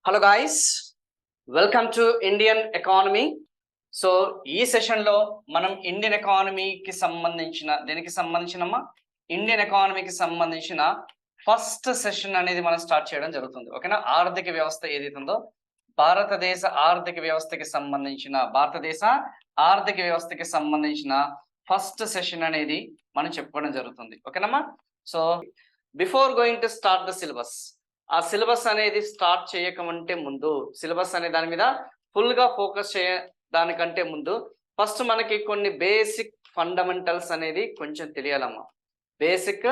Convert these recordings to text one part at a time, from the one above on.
Hello guys, welcome to Indian economy. So ఈ సెషన్లో మనం ఇండియన్ ఎకానమీకి సంబంధించిన ఇండియన్ ఎకానమీకి సంబంధించిన ఫస్ట్ సెషన్ అనేది మనం స్టార్ట్ చేయడం జరుగుతుంది. ఓకేనా? ఆర్థిక వ్యవస్థ ఏదైతే ఉందో భారతదేశ ఆర్థిక వ్యవస్థకి సంబంధించిన ఫస్ట్ సెషన్ అనేది మనం చెప్పుకోవడం జరుగుతుంది. ఓకేనమ్మా? So before going to start the syllabus, ఆ సిలబస్ అనేది స్టార్ట్ చేయకమంటే ముందు, సిలబస్ అనే దాని మీద ఫుల్గా ఫోకస్ చేయడానికంటే ముందు ఫస్ట్ మనకి కొన్ని బేసిక్ ఫండమెంటల్స్ అనేది కొంచెం తెలియాలమ్మా. బేసిక్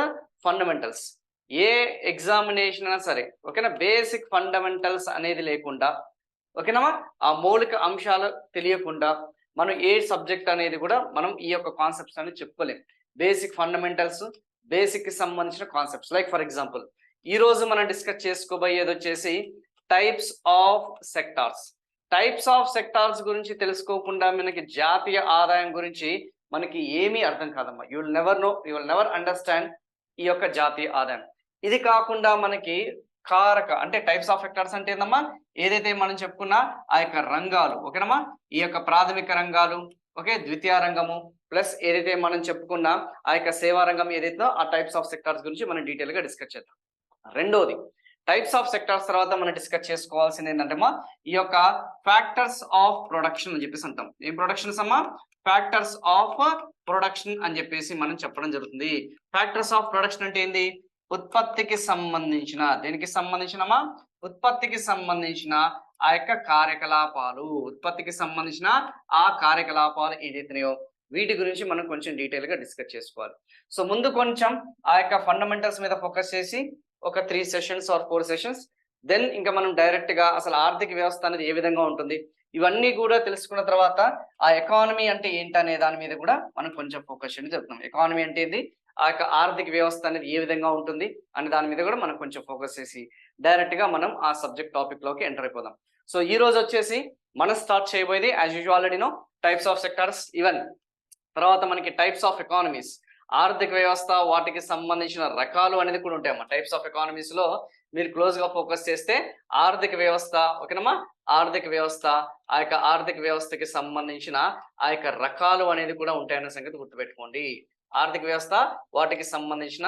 ఫండమెంటల్స్ ఏ ఎగ్జామినేషన్ అయినా సరే, ఓకేనా, బేసిక్ ఫండమెంటల్స్ అనేది లేకుండా, ఓకేనమ్మా, ఆ మౌలిక అంశాలు తెలియకుండా మనం ఏ సబ్జెక్ట్ అనేది కూడా మనం ఈ యొక్క కాన్సెప్ట్స్ అనేది చెప్పుకోలేం. బేసిక్ ఫండమెంటల్స్, బేసిక్కి సంబంధించిన కాన్సెప్ట్స్. లైక్ ఫర్ ఎగ్జాంపుల్, ఈ రోజు మనం డిస్కస్ చేసుకోబోయేది వచ్చేసి టైప్స్ ఆఫ్ సెక్టార్స్ గురించి తెలుసుకోకుండా మనకి జాతీయ ఆదాయం గురించి మనకి ఏమీ అర్థం కాదమ్మా. యూ విల్ నెవర్ అండర్స్టాండ్ ఈ యొక్క జాతీయ ఆదాయం. ఇది కాకుండా మనకి కారక అంటే టైప్స్ ఆఫ్ సెక్టార్స్ అంటే ఏందమ్మా, ఏదైతే మనం చెప్పుకున్నా ఆ యొక్క రంగాలు, ఓకేనమ్మా, ఈ యొక్క ప్రాథమిక రంగాలు, ఓకే, ద్వితీయ రంగము, ప్లస్ ఏదైతే మనం చెప్పుకున్నా ఆ యొక్క సేవా రంగం ఏదైతే ఆ టైప్స్ ఆఫ్ సెక్టార్స్ గురించి మనం డీటెయిల్ గా డిస్కస్ చేద్దాం. రెండోది, టైప్స్ ఆఫ్ సెక్టార్స్ తర్వాత మనం డిస్కస్ చేసుకోవాల్సింది ఏంటంటే ఈ యొక్క ఫ్యాక్టర్స్ ఆఫ్ ప్రొడక్షన్ అని చెప్పేసి అంటాం. ఏం ప్రొడక్షన్స్ అమ్మా? ఫ్యాక్టర్స్ ఆఫ్ ప్రొడక్షన్ అని చెప్పేసి మనం చెప్పడం జరుగుతుంది. ఫ్యాక్టర్స్ ఆఫ్ ప్రొడక్షన్ అంటే ఏంది? ఉత్పత్తికి సంబంధించిన, దేనికి సంబంధించినమా? ఉత్పత్తికి సంబంధించిన ఆ యొక్క కార్యకలాపాలు, ఉత్పత్తికి సంబంధించిన ఆ కార్యకలాపాలు ఏదైతున్నాయో వీటి గురించి మనం కొంచెం డీటెయిల్ గా డిస్కస్ చేసుకోవాలి. సో ముందు కొంచెం ఆ యొక్క ఫండమెంటల్స్ మీద ఫోకస్ చేసి ఒక 3 సెషన్స్ ఆర్ 4 సెషన్స్, దెన్ ఇంకా మనం డైరెక్ట్ గా అసలు ఆర్థిక వ్యవస్థ అనేది ఏ విధంగా ఉంటుంది ఇవన్నీ కూడా తెలుసుకున్న తర్వాత ఆ ఎకానమీ అంటే ఏంటనే దాని మీద కూడా మనం కొంచెం ఫోకస్ చేయడం జరుగుతుంది. ఎకానమీ అంటే ఏంది, ఆ యొక్క ఆర్థిక వ్యవస్థ అనేది ఏ విధంగా ఉంటుంది అనే దాని మీద కూడా మనం కొంచెం ఫోకస్ చేసి డైరెక్ట్ గా మనం ఆ సబ్జెక్ట్ టాపిక్ లోకి ఎంటర్ అయిపోదాం. సో ఈ రోజు వచ్చేసి మనం స్టార్ట్ చేయబోయేది as usual already know types of sectors, even తర్వాత మనకి టైప్స్ ఆఫ్ ఎకానమీస్, ఆర్థిక వ్యవస్థ, వాటికి సంబంధించిన రకాలు అనేది కూడా ఉంటాయమ్మా. టైప్స్ ఆఫ్ ఎకానమీస్ లో మీరు క్లోజ్ గా ఫోకస్ చేస్తే ఆర్థిక వ్యవస్థ, ఓకేనమ్మా, ఆర్థిక వ్యవస్థ, ఆ యొక్క ఆర్థిక వ్యవస్థకి సంబంధించిన ఆ యొక్క రకాలు అనేది కూడా ఉంటాయన్న సంగతి గుర్తుపెట్టుకోండి. ఆర్థిక వ్యవస్థ, వాటికి సంబంధించిన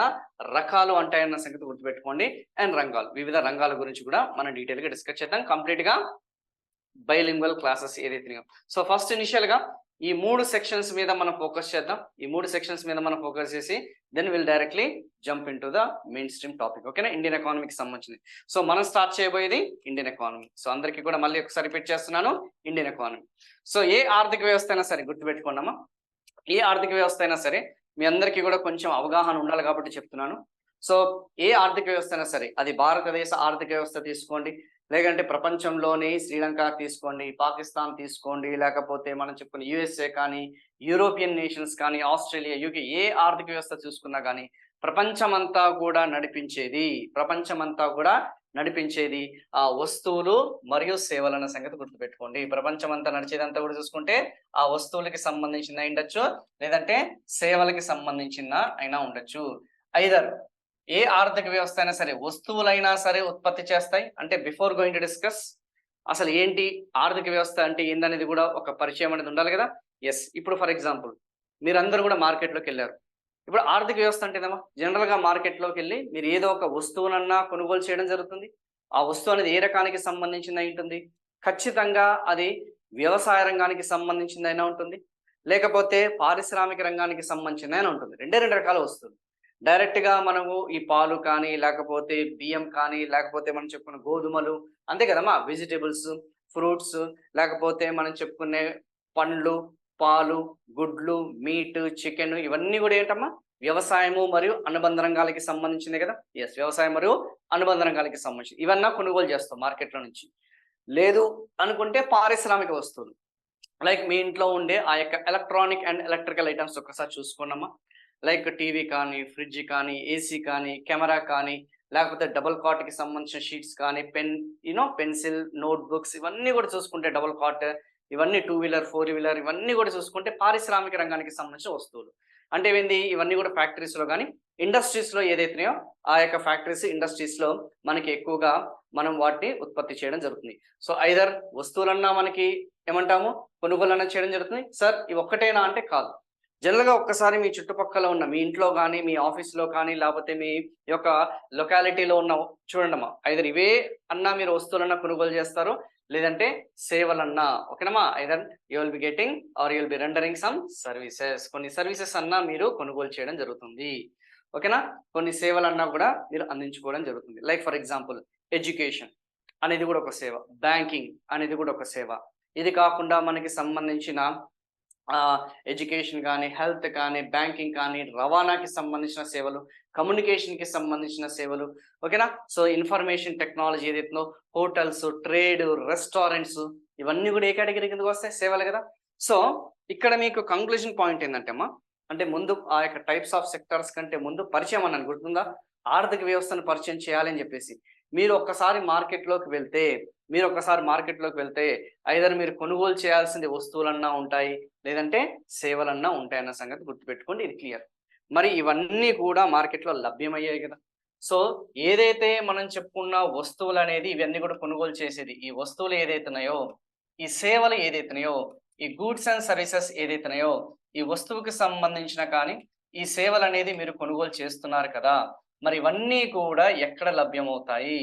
రకాలు ఉంటాయన్న సంగతి గుర్తుపెట్టుకోండి. అండ్ రంగాలు, వివిధ రంగాల గురించి కూడా మనం డీటెయిల్ గా డిస్కస్ చేద్దాం. కంప్లీట్ గా బైలింగ్వల్ క్లాసెస్ ఏదైతే. సో ఫస్ట్ ఇనిషియల్ గా ఈ 3 సెక్షన్స్ మీద మనం ఫోకస్ చేద్దాం. ఈ 3 సెక్షన్స్ మీద మనం ఫోకస్ చేసి then will directly jump in to the main stream topic. ఓకేనా? ఇండియన్ ఎకానమీకి సంబంధించింది. సో మనం స్టార్ట్ చేయబోయేది ఇండియన్ ఎకానమీ. సో అందరికీ కూడా మళ్ళీ ఒకసారి రిపీట్ చేస్తున్నాను, ఇండియన్ ఎకానమీ. సో ఏ ఆర్థిక వ్యవస్థ అయినా సరే గుర్తుపెట్టుకోండమ్మా, ఏ ఆర్థిక వ్యవస్థ అయినా సరే మీ అందరికీ కూడా కొంచెం అవగాహన ఉండాలి కాబట్టి చెప్తున్నాను. సో ఏ ఆర్థిక వ్యవస్థ అయినా సరే, అది భారతదేశ ఆర్థిక వ్యవస్థ తీసుకోండి, లేదంటే ప్రపంచంలోని శ్రీలంక తీసుకోండి, పాకిస్తాన్ తీసుకోండి, లేకపోతే మనం చెప్పుకున్న యుఎస్ఏ కానీ, యూరోపియన్ నేషన్స్ కానీ, ఆస్ట్రేలియా, యూకే, ఏ ఆర్థిక వ్యవస్థ చూసుకున్నా కానీ ప్రపంచమంతా కూడా నడిపించేది ఆ వస్తువులు మరియు సేవలన్న సంగతి గుర్తుపెట్టుకోండి. ప్రపంచమంతా నడిచేదంతా కూడా చూసుకుంటే ఆ వస్తువులకి సంబంధించిన ఉండొచ్చు, లేదంటే సేవలకి సంబంధించిన అయినా ఉండొచ్చు. ఐదర్ ఏ ఆర్థిక వ్యవస్థ అయినా సరే వస్తువులైనా సరే ఉత్పత్తి చేస్తాయి. అంటే బిఫోర్ గోయింగ్ టు డిస్కస్ అసలు ఏంటి ఆర్థిక వ్యవస్థ అంటే ఏందనేది కూడా ఒక పరిచయం అనేది ఉండాలి కదా. ఎస్, ఇప్పుడు ఫర్ ఎగ్జాంపుల్ మీరందరూ కూడా మార్కెట్లోకి వెళ్ళారు. ఇప్పుడు ఆర్థిక వ్యవస్థ అంటే ఏదమ్మా, జనరల్ గా మార్కెట్లోకి వెళ్ళి మీరు ఏదో ఒక వస్తువునన్నా కొనుగోలు చేయడం జరుగుతుంది. ఆ వస్తువు అనేది ఏ రకానికి సంబంధించింది ఉంటుంది? ఖచ్చితంగా అది వ్యవసాయ రంగానికి సంబంధించిందైనా ఉంటుంది, లేకపోతే పారిశ్రామిక రంగానికి సంబంధించిందైనా ఉంటుంది. రెండు రకాల వస్తువులు. డైరెక్ట్ గా మనము ఈ పాలు కానీ, లేకపోతే బియ్యం కానీ, లేకపోతే మనం చెప్పుకున్న గోధుమలు, అంతే కదమ్మా, వెజిటేబుల్స్, ఫ్రూట్స్, లేకపోతే మనం చెప్పుకునే పండ్లు, పాలు, గుడ్లు, మీట్, చికెన్, ఇవన్నీ కూడా ఏంటమ్మా, వ్యవసాయము మరియు అనుబంధ రంగాలకి సంబంధించింది కదా. ఎస్, వ్యవసాయం మరియు అనుబంధ రంగాలకి సంబంధించి ఇవన్నీ కొనుగోలు చేస్తాం మార్కెట్లో నుంచి. లేదు అనుకుంటే పారిశ్రామిక వస్తువులు, లైక్ మీ ఇంట్లో ఉండే ఆ యొక్క ఎలక్ట్రానిక్ అండ్ ఎలక్ట్రికల్ ఐటమ్స్ ఒక్కసారి చూసుకోండమ్మా. లైక్ టీవీ కానీ, ఫ్రిడ్జ్ కానీ, ఏసీ కానీ, కెమెరా కానీ, లేకపోతే డబుల్ కాట్కి సంబంధించిన షీట్స్ కానీ, పెన్సిల్, నోట్ బుక్స్, ఇవన్నీ కూడా చూసుకుంటే డబుల్ కాట్, ఇవన్నీ 2 వీలర్ 4 వీలర్, ఇవన్నీ కూడా చూసుకుంటే పారిశ్రామిక రంగానికి సంబంధించిన వస్తువులు. అంటే ఏంది, ఇవన్నీ కూడా ఫ్యాక్టరీస్లో కానీ ఇండస్ట్రీస్ లో ఏదైతున్నాయో ఆ యొక్క ఫ్యాక్టరీస్ ఇండస్ట్రీస్ లో మనకి ఎక్కువగా మనం వాటిని ఉత్పత్తి చేయడం జరుగుతుంది. సో ఐదర్ వస్తువులన్నా మనకి ఏమంటాము కొనుగోలు చేయడం జరుగుతుంది. సార్ ఇవి ఒక్కటేనా అంటే కాదు. జనరల్గా ఒక్కసారి మీ చుట్టుపక్కల ఉన్న మీ ఇంట్లో కానీ మీ ఆఫీస్లో కానీ లేకపోతే మీ యొక్క లొకాలిటీలో ఉన్న చూడండమ్మా, ఐదర్ ఇవే అన్నా మీరు వస్తువులన్నా కొనుగోలు చేస్తారు, లేదంటే సేవలన్నా. ఓకేనమ్మా, either you will be getting or you will be rendering some services. కొన్ని సర్వీసెస్ అన్నా మీరు కొనుగోలు చేయడం జరుగుతుంది. ఓకేనా, కొన్ని సేవలన్నా కూడా మీరు అందించుకోవడం జరుగుతుంది. లైక్ ఫర్ ఎగ్జాంపుల్ ఎడ్యుకేషన్ అనేది కూడా ఒక సేవ, బ్యాంకింగ్ అనేది కూడా ఒక సేవ. ఇది కాకుండా మనకి సంబంధించిన ఎడ్యుకేషన్ కానీ, హెల్త్ కానీ, బ్యాంకింగ్ కానీ, రవాణాకి సంబంధించిన సేవలు, కమ్యూనికేషన్కి సంబంధించిన సేవలు. ఓకేనా, సో ఇన్ఫర్మేషన్ టెక్నాలజీ ఏదైతుందో, హోటల్స్, ట్రేడ్, రెస్టారెంట్స్, ఇవన్నీ కూడా ఏ కేటగిరీ కిందకు వస్తాయి? సేవలు కదా. సో ఇక్కడ మీకు కంక్లూజన్ పాయింట్ ఏంటంటే అమ్మా, అంటే ముందు ఆ యొక్క టైప్స్ ఆఫ్ సెక్టర్స్ కంటే ముందు పరిచయం అన్నాను, గుర్తుందా? ఆర్థిక వ్యవస్థను పరిచయం చేయాలని చెప్పేసి. మీరు ఒక్కసారి మార్కెట్లోకి వెళ్తే ఐదర్ మీరు కొనుగోలు చేయాల్సింది వస్తువులన్నా ఉంటాయి, లేదంటే సేవలన్నా ఉంటాయి అన్న సంగతి గుర్తుపెట్టుకోండి. ఇది క్లియర్. మరి ఇవన్నీ కూడా మార్కెట్లో లభ్యమయ్యాయి కదా. సో ఏదైతే మనం చెప్పుకున్న వస్తువులు అనేది ఇవన్నీ కూడా కొనుగోలు చేసేది, ఈ వస్తువులు ఏదైతున్నాయో, ఈ సేవలు ఏదైతున్నాయో, ఈ గూడ్స్ అండ్ సర్వీసెస్ ఏదైతున్నాయో, ఈ వస్తువుకి సంబంధించిన కానీ ఈ సేవలు అనేది మీరు కొనుగోలు చేస్తున్నారు కదా. మరి ఇవన్నీ కూడా ఎక్కడ లభ్యమవుతాయి?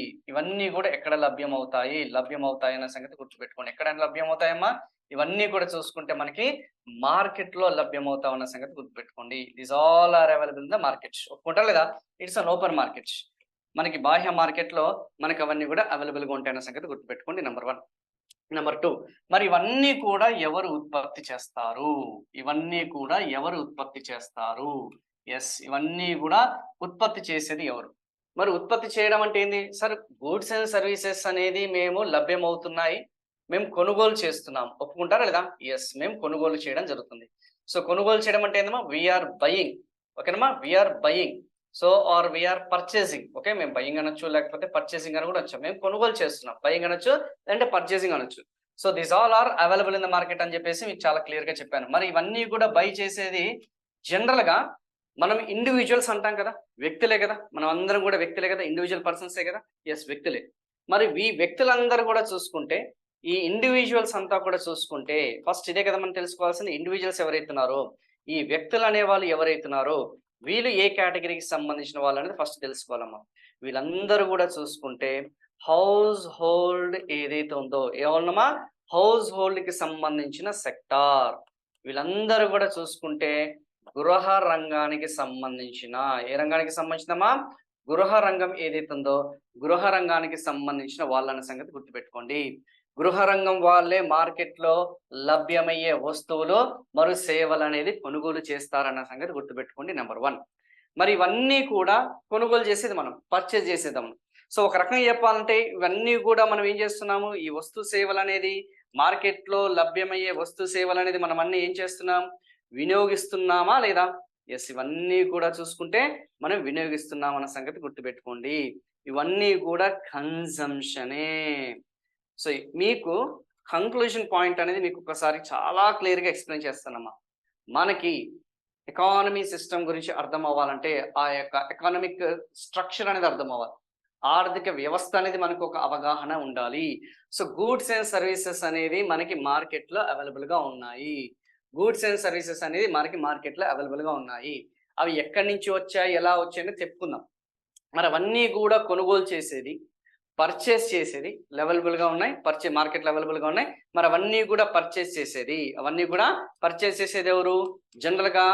లభ్యమవుతాయి అన్న సంగతి గుర్తుపెట్టుకోండి. ఎక్కడ లభ్యమవుతాయమ్మా? ఇవన్నీ కూడా చూసుకుంటే మనకి మార్కెట్లో లభ్యమవుతా ఉన్న సంగతి గుర్తుపెట్టుకోండి. These all are available in the market. ఒప్పుకుంటారా లేదా? It's an open market. మనకి బాహ్య మార్కెట్లో మనకి అవన్నీ కూడా అవైలబుల్గా ఉంటాయన్న సంగతి గుర్తుపెట్టుకోండి. నెంబర్ 1. నెంబర్ 2, మరి ఇవన్నీ కూడా ఎవరు ఉత్పత్తి చేస్తారు? ఎస్, ఇవన్నీ కూడా ఉత్పత్తి చేసేది ఎవరు? మరి ఉత్పత్తి చేయడం అంటే ఏంది సార్? గూడ్స్ అండ్ సర్వీసెస్ అనేది మేము లభ్యమవుతున్నాయి, మేము కొనుగోలు చేస్తున్నాం. ఒప్పుకుంటారా లేదా? ఎస్, మేము కొనుగోలు చేయడం జరుగుతుంది. సో కొనుగోలు చేయడం అంటే ఏందమ్మా? We are buying. ఓకేనమ్మా, we are buying. So or we are purchasing. Okay, మేము బయింగ్ అనొచ్చు, లేకపోతే పర్చేసింగ్ అని కూడా వచ్చాం. మేము కొనుగోలు చేస్తున్నాం, బయింగ్ అనొచ్చు, లేదంటే పర్చేసింగ్ అనొచ్చు. So these all are available in the market అని చెప్పేసి మీకు చాలా క్లియర్గా చెప్పాను. మరి ఇవన్నీ కూడా బై చేసేది జనరల్గా మనం ఇండివిజువల్స్ అంటాం కదా, వ్యక్తులే కదా. మనం అందరం కూడా వ్యక్తులే కదా, ఇండివిజువల్ పర్సన్సే కదా. ఎస్, వ్యక్తులే. మరి ఈ వ్యక్తులందరూ కూడా చూసుకుంటే, ఈ ఇండివిజువల్స్ అంతా కూడా చూసుకుంటే ఫస్ట్ ఇదే కదా మనం తెలుసుకోవాల్సింది. ఇండివిజువల్స్ ఎవరైతున్నారో, ఈ వ్యక్తులు అనే వాళ్ళు ఎవరైతున్నారో, వీళ్ళు ఏ కేటగిరీకి సంబంధించిన వాళ్ళు అనేది ఫస్ట్ తెలుసుకోవాలమ్మా. వీళ్ళందరూ కూడా చూసుకుంటే హౌస్ హోల్డ్ ఏదైతే ఉందో, ఏమన్నామా? హౌస్ హోల్డ్కి సంబంధించిన సెక్టార్. వీళ్ళందరూ కూడా చూసుకుంటే గృహ రంగానికి సంబంధించిన, ఏ రంగానికి సంబంధించినమా? గృహ రంగం ఏదైతే ఉందో గృహ రంగానికి సంబంధించిన వాళ్ళన్న సంగతి గుర్తుపెట్టుకోండి. గృహ రంగం వాళ్ళే మార్కెట్లో లభ్యమయ్యే వస్తువులు మరియు సేవలు అనేది కొనుగోలు చేస్తారన్న సంగతి గుర్తుపెట్టుకోండి. నెంబర్ 1. మరి ఇవన్నీ కూడా కొనుగోలు చేసేది మనం, పర్చేజ్ చేసేదాం. సో ఒక రకంగా చెప్పాలంటే ఇవన్నీ కూడా మనం ఏం చేస్తున్నాము? ఈ వస్తు సేవలు అనేది మార్కెట్లో లభ్యమయ్యే వస్తు సేవలు అనేది మనం అన్ని ఏం చేస్తున్నాం? వినియోగిస్తున్నామా లేదా? ఎస్, ఇవన్నీ కూడా చూసుకుంటే మనం వినియోగిస్తున్నాం అన్న సంగతి గుర్తుపెట్టుకోండి. ఇవన్నీ కూడా కన్జంప్షనే. సో మీకు కంక్లూజన్ పాయింట్ అనేది మీకు ఒకసారి చాలా క్లియర్గా ఎక్స్ప్లెయిన్ చేస్తానమ్మా. మనకి ఎకానమీ సిస్టమ్ గురించి అర్థం అవ్వాలంటే ఆ యొక్క ఎకనామిక్ స్ట్రక్చర్ అనేది అర్థం అవ్వాలి, ఆర్థిక వ్యవస్థ అనేది మనకు ఒక అవగాహన ఉండాలి. సో గూడ్స్ అండ్ సర్వీసెస్ అనేది మనకి మార్కెట్లో అవైలబుల్గా ఉన్నాయి. అవి ఎక్కడి నుంచి వచ్చాయి, ఎలా వచ్చాయని చెప్పుకుందాం. మరి అవన్నీ కూడా కొనుగోలు చేసేది, పర్చేస్ చేసేది అవైలబుల్గా ఉన్నాయి, మార్కెట్లో అవైలబుల్గా ఉన్నాయి. మరి అవన్నీ కూడా పర్చేస్ చేసేది ఎవరు? జనరల్గా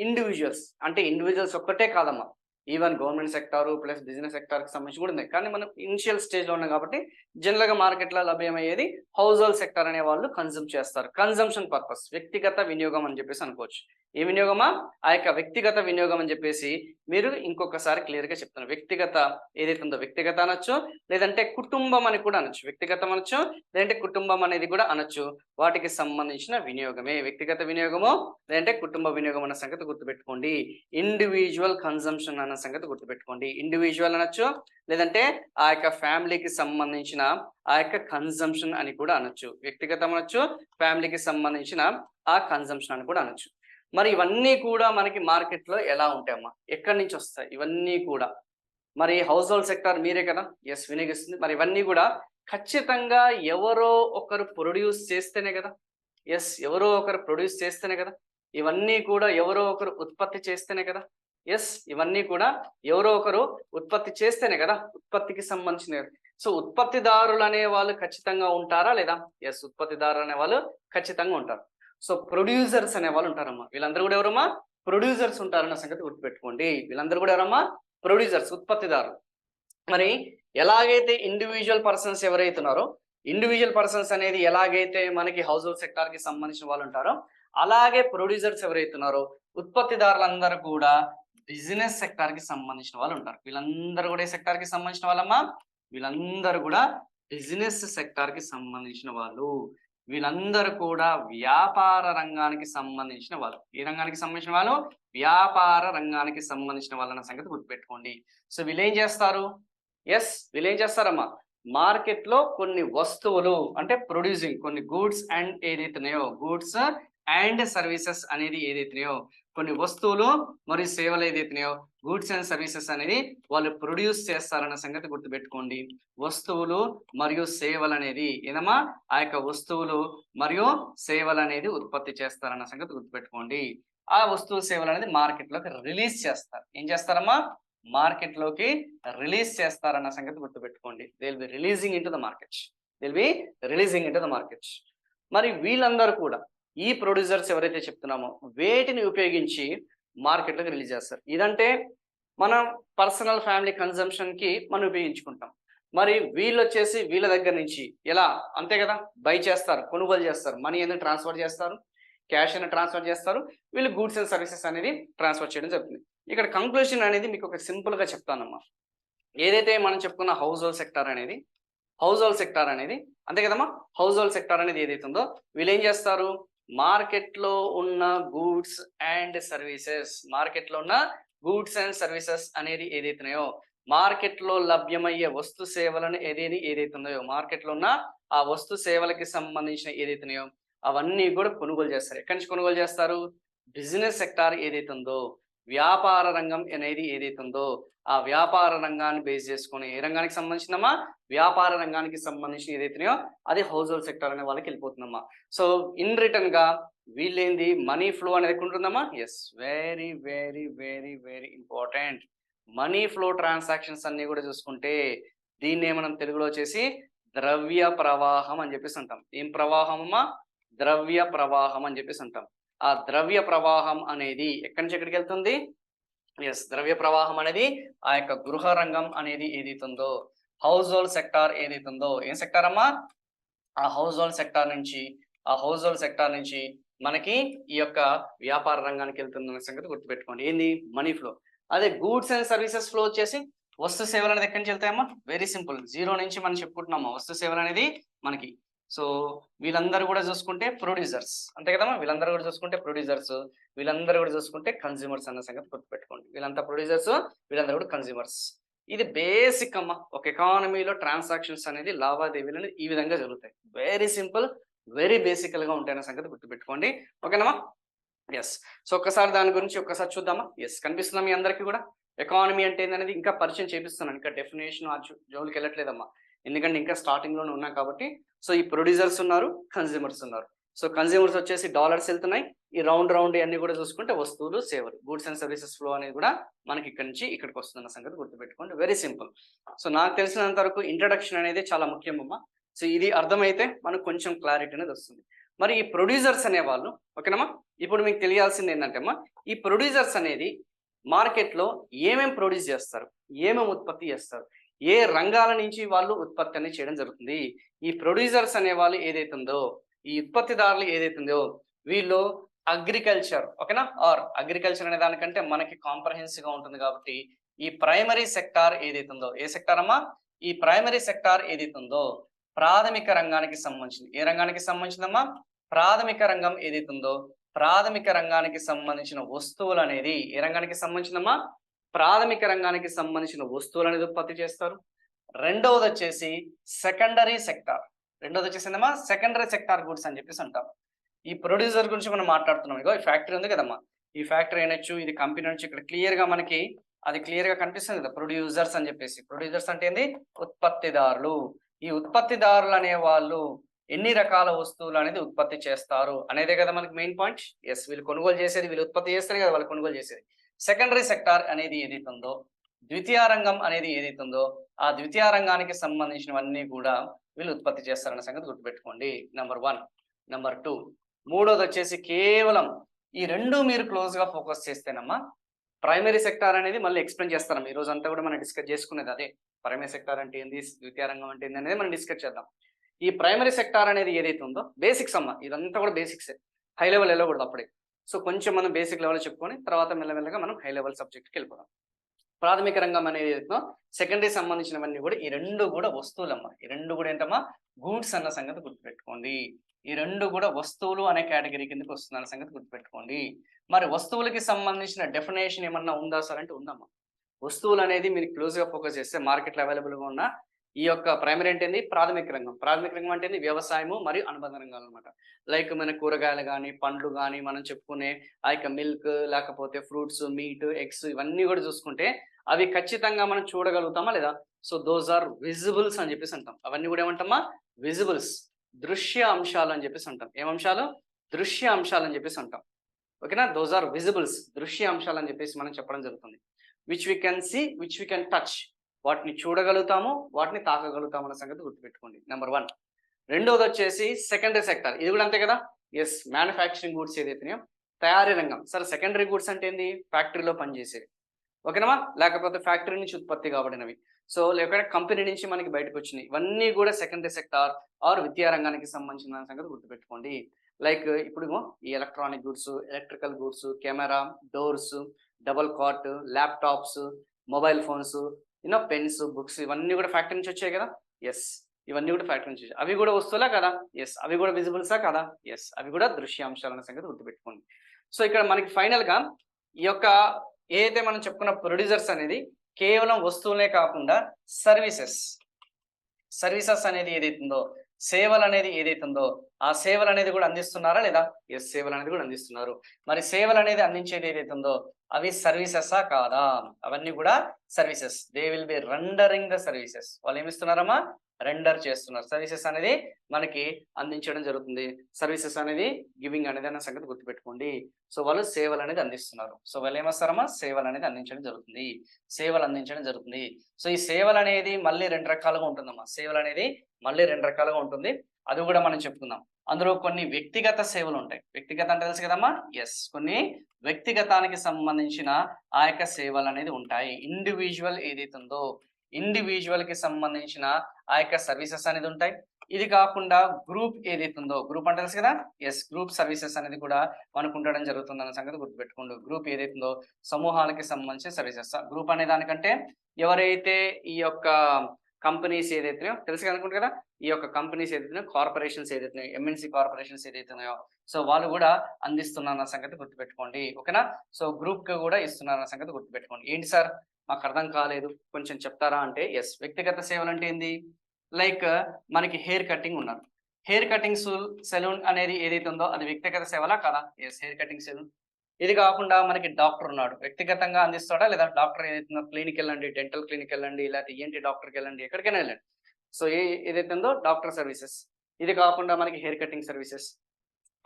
ఇండివిజువల్స్. అంటే ఇండివిజువల్స్ ఒక్కటే కాదమ్మా, even government sector plus business సెక్టార్కి సంబంధించి కూడా ఉంది. కానీ మనం ఇనిషియల్ స్టేజ్లో ఉన్నాం కాబట్టి జనరల్గా మార్కెట్లో లభ్యమయ్యేది హౌస్ హోల్డ్ సెక్టర్ అనే వాళ్ళు కన్జ్యూమ్ చేస్తారు. కన్జంప్షన్ పర్పస్, వ్యక్తిగత వినియోగం అని చెప్పేసి అనుకోవచ్చు. ఏ వినియోగమా? ఆ యొక్క వ్యక్తిగత వినియోగం అని చెప్పేసి మీరు ఇంకొకసారి క్లియర్గా చెప్తాను. వ్యక్తిగత ఏదైతే ఉందో వ్యక్తిగత అనొచ్చు, లేదంటే కుటుంబం అని కూడా అనొచ్చు. వ్యక్తిగతం అనొచ్చు, లేదంటే కుటుంబం అనేది కూడా అనొచ్చు. వాటికి సంబంధించిన వినియోగమే వ్యక్తిగత వినియోగము, లేదంటే కుటుంబ వినియోగం అన్న సంగతి గుర్తుపెట్టుకోండి. ఇండివిజువల్ కన్జంప్షన్ అన్న సంగతి గుర్తుపెట్టుకోండి. ఇండివిజువల్ అనొచ్చు, లేదంటే ఆ యొక్క ఫ్యామిలీకి సంబంధించిన ఆ యొక్క కన్జంప్షన్ అని కూడా అనొచ్చు. వ్యక్తిగతం అనొచ్చు, ఫ్యామిలీకి సంబంధించిన ఆ కన్జంప్షన్ అని కూడా అనొచ్చు. మరి ఇవన్నీ కూడా మనకి మార్కెట్లో ఎలా ఉంటాయమ్మా? ఎక్కడి నుంచి వస్తాయి ఇవన్నీ కూడా? మరి హౌస్ హోల్డ్ సెక్టార్ మీరే కదా వినియోగిస్తుంది. మరి ఇవన్నీ కూడా ఖచ్చితంగా ఎవరో ఒకరు ప్రొడ్యూస్ చేస్తేనే కదా. ఎవరో ఒకరు ప్రొడ్యూస్ చేస్తేనే కదా. ఇవన్నీ కూడా ఎవరో ఒకరు ఉత్పత్తి చేస్తేనే కదా. ఇవన్నీ కూడా ఎవరో ఒకరు ఉత్పత్తి చేస్తేనే కదా ఉత్పత్తికి సంబంధించినవి. సో ఉత్పత్తిదారులు అనే వాళ్ళు ఖచ్చితంగా ఉంటారా లేదా? ఉత్పత్తిదారులు అనే వాళ్ళు ఖచ్చితంగా ఉంటారు. సో ప్రొడ్యూసర్స్ అనే వాళ్ళు ఉంటారమ్మా. వీళ్ళందరూ కూడా ఎవరమ్మా? ప్రొడ్యూసర్స్ ఉంటారన్న సంగతి గుర్తుపెట్టుకోండి. వీళ్ళందరూ కూడా ఎవరమ్మా? ప్రొడ్యూసర్స్, ఉత్పత్తిదారులు. మరి ఎలాగైతే ఇండివిజువల్ పర్సన్స్ ఎవరైతే ఉన్నారో, ఇండివిజువల్ పర్సన్స్ అనేది ఎలాగైతే మనకి హౌస్ హోల్డ్ సెక్టార్ కి సంబంధించిన వాళ్ళు ఉంటారో, అలాగే ప్రొడ్యూసర్స్ ఎవరైతే ఉన్నారో, ఉత్పత్తిదారులందరూ కూడా బిజినెస్ సెక్టార్ కి సంబంధించిన వాళ్ళు ఉంటారు. వీళ్ళందరూ కూడా ఏ సెక్టార్ కి సంబంధించిన వాళ్ళమ్మా? వీళ్ళందరూ కూడా బిజినెస్ సెక్టార్ కి సంబంధించిన వాళ్ళు. వీళ్ళందరూ కూడా వ్యాపార రంగానికి సంబంధించిన వాళ్ళు. ఏ రంగానికి సంబంధించిన వాళ్ళు? వ్యాపార రంగానికి సంబంధించిన వాళ్ళన్న సంగతి గుర్తుపెట్టుకోండి. సో వీళ్ళు ఏం చేస్తారు? వీళ్ళు ఏం చేస్తారమ్మా? మార్కెట్లో కొన్ని వస్తువులు అంటే ప్రొడ్యూసింగ్ కొన్ని గూడ్స్ అండ్ ఏదైతున్నాయో, గూడ్స్ అండ్ సర్వీసెస్ అనేది ఏదైతున్నాయో, కొన్ని వస్తువులు మరియు సేవలు ఏదైతున్నాయో, గూడ్స్ అండ్ సర్వీసెస్ అనేది వాళ్ళు ప్రొడ్యూస్ చేస్తారన్న సంగతి గుర్తుపెట్టుకోండి. వస్తువులు మరియు సేవలు అనేది ఏదమ్మా? ఆ యొక్క వస్తువులు మరియు సేవలు అనేది ఉత్పత్తి చేస్తారన్న సంగతి గుర్తుపెట్టుకోండి. ఆ వస్తువు సేవలు అనేది మార్కెట్లోకి రిలీజ్ చేస్తారు. ఏం చేస్తారమ్మా? మార్కెట్లోకి రిలీజ్ చేస్తారన్న సంగతి గుర్తుపెట్టుకోండి. They will be releasing in to the market. మరి వీళ్ళందరూ కూడా ఈ ప్రొడ్యూసర్స్ ఎవరైతే చెప్తున్నామో వేటిని ఉపయోగించి మార్కెట్లోకి రిలీజ్ చేస్తారు. ఇదంటే మనం పర్సనల్ ఫ్యామిలీ కన్జంప్షన్ కి మనం ఉపయోగించుకుంటాం. మరి వీళ్ళు వచ్చేసి వీళ్ళ దగ్గర నుంచి ఎలా అంతే కదా బై చేస్తారు, కొనుగోలు చేస్తారు, మనీ అనేది ట్రాన్స్ఫర్ చేస్తారు, క్యాష్ అనేది ట్రాన్స్ఫర్ చేస్తారు. వీళ్ళు గూడ్స్ అండ్ సర్వీసెస్ అనేది ట్రాన్స్ఫర్ చేయడం జరుగుతుంది. ఇక్కడ కంక్లూషన్ అనేది మీకు ఒక సింపుల్ గా చెప్తానమ్మా. ఏదైతే మనం చెప్పుకున్న హౌస్ హోల్డ్ సెక్టార్ అనేది అంతే కదమ్మా. హౌస్ హోల్డ్ సెక్టార్ అనేది ఏదైతే ఉందో వీళ్ళు ఏం చేస్తారు? మార్కెట్లో ఉన్న గూడ్స్ అండ్ సర్వీసెస్ అనేది ఏదైతున్నాయో, మార్కెట్లో లభ్యమయ్యే వస్తు సేవలను ఏదైతే ఉన్నాయో, మార్కెట్లో ఉన్న ఆ వస్తు సేవలకి సంబంధించిన ఏదైతున్నాయో అవన్నీ కూడా కొనుగోలు చేస్తారు. ఎక్కడి నుంచి కొనుగోలు చేస్తారు? బిజినెస్ సెక్టార్ ఏదైతే ఉందో, వ్యాపార రంగం అనేది ఏదైతే ఉందో ఆ వ్యాపార రంగాన్ని బేస్ చేసుకొని ఏ రంగానికి సంబంధించిందమ్మా? వ్యాపార రంగానికి సంబంధించిన ఏదైతున్నాయో అది హౌస్ హోల్డ్ సెక్టార్ అనే వాళ్ళకి వెళ్ళిపోతుందమ్మా. సో ఇన్ రిటర్న్ గా వీళ్ళేంది మనీ ఫ్లో అనేది ఉంటుందమ్మా. Very very very very important. Money flow transactions అన్ని కూడా చూసుకుంటే దీన్నే మనం తెలుగులో వచ్చేసి ద్రవ్య ప్రవాహం అని చెప్పేసి అంటాం. ఏం ప్రవాహం అమ్మా? ద్రవ్య ప్రవాహం అని చెప్పేసి అంటాం. ఆ ద్రవ్య ప్రవాహం అనేది ఎక్కడి నుంచి ఎక్కడికి వెళ్తుంది? ద్రవ్య ప్రవాహం అనేది ఆ యొక్క గృహ రంగం అనేది ఏదైతుందో, హౌస్ హోల్డ్ సెక్టార్ ఏదైతుందో, ఏం సెక్టార్ అమ్మా? ఆ హౌస్ హోల్డ్ సెక్టార్ నుంచి మనకి ఈ యొక్క వ్యాపార రంగానికి వెళ్తున్న సంగతి గుర్తుపెట్టుకోండి. ఏంది? Money flow. అదే గూడ్స్ అండ్ సర్వీసెస్ ఫ్లో వచ్చేసి వస్తు సేవలు అనేది ఎక్కడి నుంచి వెళ్తాయమ్మా? వెరీ సింపుల్, జీరో నుంచి మనం చెప్పుకుంటున్నామా వస్తు సేవలు అనేది మనకి. సో వీళ్ళందరూ కూడా చూసుకుంటే ప్రొడ్యూసర్స్ అంతే కదమ్మా. వీళ్ళందరూ కూడా చూసుకుంటే కన్స్యూమర్స్ అన్న సంగతి గుర్తుపెట్టుకోండి. వీళ్ళంతా ప్రొడ్యూసర్స్, వీళ్ళందరూ కూడా కన్స్యూమర్స్. ఇది బేసిక్ అమ్మా. ఒక ఎకానమీలో ట్రాన్సాక్షన్స్ అనేది లావాదేవీలు అనేది ఈ విధంగా జరుగుతాయి. వెరీ సింపుల్, వెరీ బేసికల్ గా ఉంటాయన్న సంగతి గుర్తుపెట్టుకోండి. ఓకేనమ్మా? సో ఒక్కసారి దాని గురించి ఒక్కసారి చూద్దామా? కనిపిస్తుందా మీ అందరికీ కూడా? ఎకానమీ అంటే ఏంటనేది ఇంకా పరిచయం చేపిస్తున్నాను. ఇంకా డెఫినేషన్ జోలికి వెళ్ళట్లేదమ్మా, ఎందుకంటే ఇంకా స్టార్టింగ్ లోనే ఉన్నాం కాబట్టి. సో ఈ ప్రొడ్యూసర్స్ ఉన్నారు, కన్స్యూమర్స్ ఉన్నారు. సో కన్స్యూమర్స్ వచ్చేసి డాలర్స్ వెళ్తున్నాయి. ఈ రౌండ్ అన్ని కూడా చూసుకుంటే వస్తువులు, సేవలు, గూడ్స్ అండ్ సర్వీసెస్ ఫ్లో అనేది కూడా మనకి ఇక్కడ నుంచి ఇక్కడికి వస్తున్న సంగతి గుర్తుపెట్టుకోండి. Very simple. సో నాకు తెలిసినంత వరకు ఇంట్రడక్షన్ అనేది చాలా ముఖ్యమమ్మా. సో ఇది అర్థమైతే మనకు కొంచెం క్లారిటీ అనేది వస్తుంది. మరి ఈ ప్రొడ్యూసర్స్ అనేవాళ్ళు ఓకేనమ్మా. ఇప్పుడు మీకు తెలియాల్సింది ఏంటంటే అమ్మా, ఈ ప్రొడ్యూసర్స్ అనేది మార్కెట్లో ఏమేమి ప్రొడ్యూస్ చేస్తారు, ఏమేమి ఉత్పత్తి చేస్తారు, ఏ రంగాల నుంచి వాళ్ళు ఉత్పత్తి అనేది చేయడం జరుగుతుంది. ఈ ప్రొడ్యూసర్స్ అనే వాళ్ళు ఏదైతుందో, ఈ ఉత్పత్తిదారులు ఏదైతుందో వీళ్ళు అగ్రికల్చర్ ఓకేనా, ఆర్ అగ్రికల్చర్ అనే దానికంటే మనకి కాంప్రహెన్సివ్ గా ఉంటుంది కాబట్టి ఈ ప్రైమరీ సెక్టార్ ఏదైతుందో, ఏ సెక్టార్ అమ్మా? ఈ ప్రైమరీ సెక్టార్ ఏదైతుందో ప్రాథమిక రంగానికి సంబంధించింది. ఏ రంగానికి సంబంధించిందమ్మా? ప్రాథమిక రంగం ఏదైతుందో ప్రాథమిక రంగానికి సంబంధించిన వస్తువులు అనేది ఏ రంగానికి సంబంధించిందమ్మా? ప్రాథమిక రంగానికి సంబంధించిన వస్తువులు అనేది ఉత్పత్తి చేస్తారు. రెండవది వచ్చేసి సెకండరీ సెక్టార్. రెండవది వచ్చేసిందమ్మా సెకండరీ సెక్టార్ గూడ్స్ అని చెప్పేసి అంటాం. ఈ ప్రొడ్యూసర్ గురించి మనం మాట్లాడుతున్నాం. ఇగో ఈ ఫ్యాక్టరీ ఉంది కదమ్మా, ఈ ఫ్యాక్టరీ అనొచ్చు, ఇది కంపెనీ అనొచ్చు. ఇక్కడ క్లియర్‌గా మనకి అది క్లియర్‌గా కనిపిస్తుంది కదా! ప్రొడ్యూసర్స్ అని చెప్పేసి. ప్రొడ్యూసర్స్ అంటే ఏంది? ఉత్పత్తిదారులు. ఈ ఉత్పత్తిదారులు అనే వాళ్ళు ఎన్ని రకాల వస్తువులు అనేది ఉత్పత్తి చేస్తారు అనేదే కదా మనకి మెయిన్ పాయింట్. యెస్, వీళ్ళు కొనుగోలు చేసేది, వీళ్ళు ఉత్పత్తి చేస్తేనే కదా వాళ్ళు కొనుగోలు చేసేది. సెకండరీ సెక్టార్ అనేది ఏదైతే ఉందో, ద్వితీయ రంగం అనేది ఏదైతే ఉందో, ఆ ద్వితీయ రంగానికి సంబంధించినవన్నీ కూడా వీళ్ళు ఉత్పత్తి చేస్తారన్న సంగతి గుర్తుపెట్టుకోండి. నంబర్ 1. నంబర్ 2, మూడోదొచ్చేసి కేవలం ఈ 2 మీరు క్లోజ్‌గా ఫోకస్ చేస్తేనమ్మా, ప్రైమరీ సెక్టార్ అనేది మళ్ళీ ఎక్స్‌ప్లెయిన్ చేస్తాను. ఈ రోజంతా కూడా మనం డిస్కస్ చేసుకునేది అదే. ప్రైమరీ సెక్టార్ అంటే ఏంది? ద్వితీయ రంగం అంటే ఏంది? అనేది మనం డిస్కస్ చేద్దాం. ఈ ప్రైమరీ సెక్టార్ అనేది ఏదైతే ఉందో బేసిక్స్ అమ్మా. ఇదంతా కూడా బేసిక్సే. హై లెవెల్ వెళ్ళకూడదు అప్పుడే. సో, కొంచెం మనం బేసిక్ లెవెల్ చెప్పుకొని తర్వాత మెల్లమెల్లగా మనం హై లెవెల్ సబ్జెక్ట్‌కెళ్ళిపోదాం. ప్రాథమిక రంగం అనేది ఏదైతుందో, సెకండరీ సంబంధించినవన్నీ కూడా ఈ 2 కూడా వస్తువులమ్మా. ఈ 2 కూడా ఏంటమ్మా? గూడ్స్ అన్న సంగతి గుర్తుపెట్టుకోండి. ఈ 2 కూడా వస్తువులు అనే కేటగిరీ కిందకి వస్తుందన్న సంగతి గుర్తుపెట్టుకోండి. మరి వస్తువులకి సంబంధించిన డెఫినేషన్ ఏమన్నా ఉందా సార్ అంటే ఉందమ్మా. వస్తువులు అనేది మీరు క్లోజ్‌గా ఫోకస్ చేస్తే మార్కెట్‌లో అవైలబుల్‌గా ఉన్న ఈ యొక్క ప్రైమరీ అంటే ఏంది? ప్రాథమిక రంగం. ప్రాథమిక రంగం అంటే ఏంది? వ్యవసాయము మరియు అనుబంధ రంగాలన్నమాట. లైక్ మన కూరగాయలు గాని, పండ్లు గాని, మనం చెప్పుకునే ఆ యొక్క మిల్క్, లేకపోతే ఫ్రూట్స్, మీట్, ఎగ్స్ ఇవన్నీ కూడా చూసుకుంటే అవి ఖచ్చితంగా మనం చూడగలుగుతామా లేదా? సో, దోస్ ఆర్ విజిబుల్స్ అని చెప్పేసి అంటాం. అవన్నీ కూడా ఏమంటామా? విజిబుల్స్. దృశ్య అంశాలు అని చెప్పేసి అంటాం. ఏం అంశాలు? దృశ్య అంశాలు అని చెప్పేసి అంటాం. ఓకేనా? Those are visibles. దృశ్య అంశాలు అని చెప్పేసి మనం చెప్పడం జరుగుతుంది. Which we can see, which we can touch. వాటిని చూడగలుగుతాము, వాటిని తాకగలుగుతాము అన్న సంగతి గుర్తుపెట్టుకోండి. నంబర్ 1. రెండోదొచ్చేసి సెకండరీ సెక్టార్. ఇది కూడా అంతే కదా! యెస్, మ్యానుఫ్యాక్చరింగ్ గూడ్స్ ఏదైతున్నాయో తయారీ రంగం. సరే, సెకండరీ గూడ్స్ అంటే ఏంది? ఫ్యాక్టరీలో పనిచేసేవి. ఓకేనమ్మా? లేకపోతే ఫ్యాక్టరీ నుంచి ఉత్పత్తి కాబడినవి. సో, లేకపోతే కంపెనీ నుంచి మనకి బయటకొచ్చినయి. ఇవన్నీ కూడా సెకండరీ సెక్టార్ ఆర్ విద్యా రంగానికి సంబంధించిన సంగతి గుర్తుపెట్టుకోండి. లైక్ ఇప్పుడేమో ఈ electronic goods, electrical goods, camera, doors, double cot, laptops, mobile phones, pens, books ఇవన్నీ కూడా ఫ్యాక్టరీ నుంచి వచ్చాయి కదా! యెస్, ఇవన్నీ కూడా ఫ్యాక్టరీ నుంచి వచ్చాయి. అవి కూడా వస్తువులా కదా! యెస్. అవి కూడా విజిబుల్సా కదా! యెస్. అవి కూడా దృశ్యాంశాలన్న సంగతి గుర్తుపెట్టుకోండి. సో, ఇక్కడ మనకి ఫైనల్‌గా ఈ యొక్క ఏదైతే మనం చెప్పుకున్న ప్రొడ్యూసర్స్ అనేది కేవలం వస్తువులే కాకుండా సర్వీసెస్, సర్వీసెస్ అనేది ఏదైతుందో, సేవలనేది ఏదైతుందో, ఆ సేవలనేది కూడా అందిస్తున్నారా లేదా? యెస్, సేవలనేది కూడా అందిస్తున్నారు. మరి సేవలనేది అందించేది ఏదైతుందో అవి సర్వీసెసా కాదా? అవన్నీ కూడా services. They will be rendering the services. వాళ్ళేమిస్తున్నారమ్మా? రెండర్ చేస్తున్నారు. సర్వీసెస్ అనేది మనకి అందించడం జరుగుతుంది. సర్వీసెస్ అనేది గివింగ్ అనేది అన్న సంగతి గుర్తుపెట్టుకోండి. సో, వాళ్ళు సేవలనేది అందిస్తున్నారు. సో, వాళ్ళేమొస్తారమ్మా? సేవలనేది అందించడం జరుగుతుంది. సేవలు అందించడం జరుగుతుంది. సో, ఈ సేవలనేది మళ్ళీ 2 రకాలుగా ఉంటుందమ్మా. సేవలనేది మళ్ళీ 2 రకాలుగా ఉంటుంది. అది కూడా మనం చెప్పుకుందాం. అందులో కొన్ని వ్యక్తిగత సేవలుంటాయి. వ్యక్తిగత అంటే తెలుసు కదమ్మా? యెస్. కొన్ని వ్యక్తిగతానికి సంబంధించిన ఆ యొక్క సేవలనేది ఉంటాయి. ఇండివిడ్యువల్ ఏదైతే ఉందో, ఇండివిడ్యువల్‌కి సంబంధించిన ఆ యొక్క సర్వీసెస్ అనేది ఉంటాయి. ఇది కాకుండా గ్రూప్ ఏదైతే ఉందో, గ్రూప్ అంటే తెలుసు కదా! యెస్. గ్రూప్ సర్వీసెస్ అనేది కూడా మనకు ఉండడం జరుగుతుందన్న సంగతి గుర్తుపెట్టుకోండి. గ్రూప్ ఏదైతే ఉందో సమూహాలకి సంబంధించిన సర్వీసెస్. గ్రూప్ అనే దానికంటే ఎవరైతే ఈ యొక్క కంపెనీస్ ఏదైతున్నాయో తెలుసు అనుకుంట కదా! ఈ యొక్క కంపెనీస్ ఏదైతున్నాయో, కార్పొరేషన్స్ ఏదైతున్నాయో, ఎంఎన్‌సి కార్పొరేషన్స్ ఏదైతున్నాయో, సో, వాళ్ళు కూడా అందిస్తున్నారన్న సంగతి గుర్తుపెట్టుకోండి. ఓకేనా? సో, గ్రూప్‌కి కూడా ఇస్తున్నారన్న సంగతి గుర్తుపెట్టుకోండి. ఏంటి సార్ మాకర్థం కాలేదు, కొంచెం చెప్తారా అంటే, యెస్. వ్యక్తిగత సేవలంటే ఏంది? లైక్ మనకి హెయిర్ కటింగ్ ఉన్నారు. హెయిర్ కటింగ్ సెలూన్ అనేది ఏదైతే ఉందో అది వ్యక్తిగత సేవలా కాదా? Yes, hair cutting salon. ఇది కాకుండా మనకి డాక్టర్ ఉన్నాడు. వ్యక్తిగతంగా అందిస్తాడా లేదా? డాక్టర్ ఏదైతుందో క్లినిక్‌కెళ్ళండి, డెంటల్ క్లినిక్‌కెళ్ళండి, లేకపోతే ఈఎన్‌టీ డాక్టర్‌కెళ్ళండి, ఎక్కడికైనా ఎళ్ళండి. సో, ఏదైతే ఉందో డాక్టర్ సర్వీసెస్. ఇది కాకుండా మనకి hair cutting services.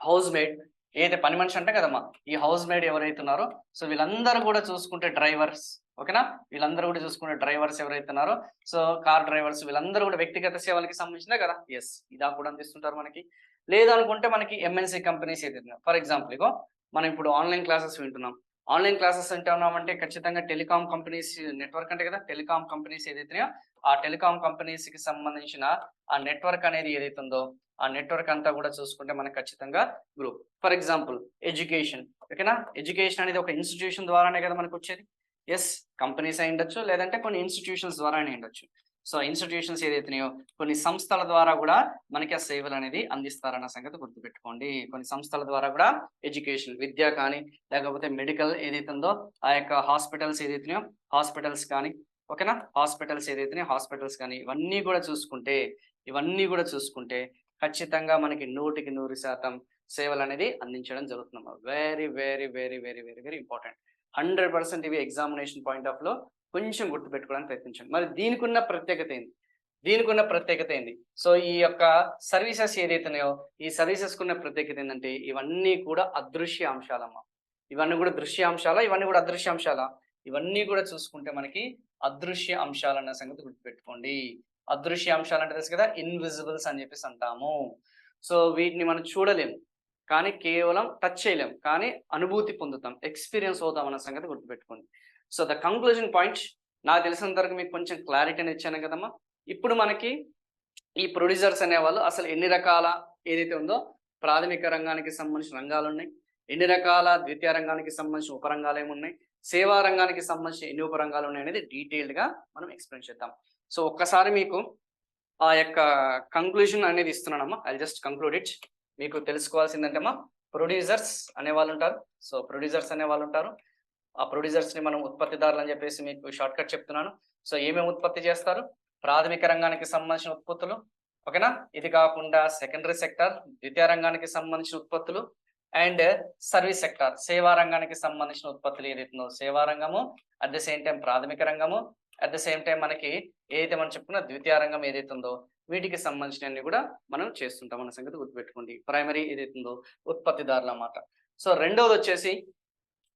House made, ఏదైతే పని మనిషి అంటాం కదమ్మా! ఈ హౌస్ మేడ్ ఎవరైతే ఉన్నారో, సో, వీళ్ళందరూ కూడా చూసుకుంటే డ్రైవర్స్. ఓకేనా? వీళ్ళందరూ కూడా చూసుకునే డ్రైవర్స్ ఎవరైతే ఉన్నారో, సో, కార్ డ్రైవర్స్ వీళ్ళందరూ కూడా వ్యక్తిగత సేవలకి సంబంధించిందే కదా! యెస్. ఇదా కూడా అందిస్తుంటారు మనకి. లేదనుకుంటే మనకి ఎంఎన్‌సి కంపెనీస్ ఏదైతే ఉన్నాయో, ఫర్ ఎగ్జాంపుల్ ఇగో మనం ఇప్పుడు ఆన్‌లైన్ క్లాసెస్ వింటున్నాం. ఆన్‌లైన్ క్లాసెస్ వింటున్నామంటే ఖచ్చితంగా టెలికామ్ కంపెనీస్ నెట్వర్క్ అంటే కదా! టెలికామ్ కంపెనీస్ ఏదైతున్నాయో, ఆ టెలికామ్ కంపెనీస్‌కి సంబంధించిన ఆ నెట్వర్క్ అనేది ఏదైతే ఉందో, ఆ నెట్వర్క్ అంతా కూడా చూసుకుంటే మనకు ఖచ్చితంగా గ్రూప్. For example education. ఓకేనా? ఎడ్యుకేషన్ అనేది ఒక ఇన్‌స్టిట్యూషన్ ద్వారానే కదా మనకొచ్చేది. యెస్. కంపెనీస్ అయ్యుండొచ్చు, లేదంటే కొన్ని ఇన్‌స్టిట్యూషన్స్ ద్వారా అయినా అయ్యుండొచ్చు. సో, ఇన్‌స్టిట్యూషన్స్ ఏదైతున్నాయో కొన్ని సంస్థల ద్వారా కూడా మనకి ఆ సేవలనేది అందిస్తారన్న సంగతి గుర్తుపెట్టుకోండి. కొన్ని సంస్థల ద్వారా కూడా ఎడ్యుకేషన్, విద్య కానీ, లేకపోతే మెడికల్ ఏదైతే ఉందో ఆ యొక్క హాస్పిటల్స్ ఏదైతున్నాయో హాస్పిటల్స్ కానీ, ఓకేనా? హాస్పిటల్స్ ఏదైతున్నాయో హాస్పిటల్స్ కానీ ఇవన్నీ కూడా చూసుకుంటే ఖచ్చితంగా మనకి 100% సేవలు అనేది అందించడం జరుగుతుందమ్మా. Very very very very very very important. 100% ఇవి ఎగ్జామినేషన్ పాయింట్ ఆఫ్ లో కొంచెం గుర్తుపెట్టుకోవడానికి ప్రయత్నించండి. మరి దీనికున్న ప్రత్యేకత ఏంది? సో ఈ యొక్క సర్వీసెస్ ఏదైతున్నాయో ఈ సర్వీసెస్ కున్న ప్రత్యేకత ఏంటంటే ఇవన్నీ కూడా అదృశ్య అంశాలమ్మా. ఇవన్నీ కూడా దృశ్యాంశాలా, ఇవన్నీ కూడా అదృశ్య అంశాలా? ఇవన్నీ కూడా చూసుకుంటే మనకి అదృశ్య అంశాలు అన్న సంగతి గుర్తుపెట్టుకోండి. అదృశ్య అంశాలు అంటే తెలుసు కదా, ఇన్విజిబుల్స్ అని చెప్పేసి అంటాము. సో వీటిని మనం చూడలేము, కానీ కేవలం టచ్ చేయలేం, కానీ అనుభూతి పొందుతాం, ఎక్స్పీరియన్స్ అవుతాం అన్న సంగతి గుర్తుపెట్టుకోండి. సో ద కంక్లూజన్ పాయింట్, నాకు తెలిసినంత వరకు మీకు కొంచెం క్లారిటీని ఇచ్చాను కదమ్మా. ఇప్పుడు మనకి ఈ ప్రొడ్యూసర్స్ అనేవాళ్ళు అసలు ఎన్ని రకాల ఏదైతే ఉందో ప్రాథమిక రంగానికి సంబంధించిన రంగాలు ఉన్నాయి, ఎన్ని రకాల ద్వితీయ రంగానికి సంబంధించిన ఉపరంగాలు ఏమున్నాయి, సేవా రంగానికి సంబంధించిన ఎన్ని ఉపరంగాలు ఉన్నాయి అనేది డీటెయిల్డ్గా మనం ఎక్స్ప్లెయిన్ చేద్దాం. సో ఒక్కసారి మీకు ఆ యొక్క కంక్లూజన్ అనేది ఇస్తున్నానమ్మా. I just conclude it. మీకు తెలుసుకోవాల్సిందంటేమ్మా, ప్రొడ్యూసర్స్ అనేవాళ్ళు ఉంటారు. సో ప్రొడ్యూసర్స్ అనేవాళ్ళు ఉంటారు. ఆ ప్రొడ్యూసర్స్ని మనం ఉత్పత్తిదారులు అని చెప్పేసి మీకు షార్ట్ కట్ చెప్తున్నాను. సో ఏమేమి ఉత్పత్తి చేస్తారు? ప్రాథమిక రంగానికి సంబంధించిన ఉత్పత్తులు, ఓకేనా. ఇది కాకుండా సెకండరీ సెక్టార్, ద్వితీయ రంగానికి సంబంధించిన ఉత్పత్తులు, అండ్ సర్వీస్ సెక్టార్, సేవా రంగానికి సంబంధించిన ఉత్పత్తులు ఏదైతుందో సేవా రంగము, అట్ ద సేమ్ టైం ప్రాథమిక రంగము, అట్ ద సేమ్ టైం మనకి ఏదైతే మనం చెప్పుకున్న ద్వితీయ రంగం ఏదైతుందో వీటికి సంబంధించినవన్నీ కూడా మనం చేస్తుంటాం అన్న సంగతి గుర్తుపెట్టుకోండి. ప్రైమరీ ఏదైతుందో ఉత్పత్తిదారులు అన్నమాట. సో రెండోది వచ్చేసి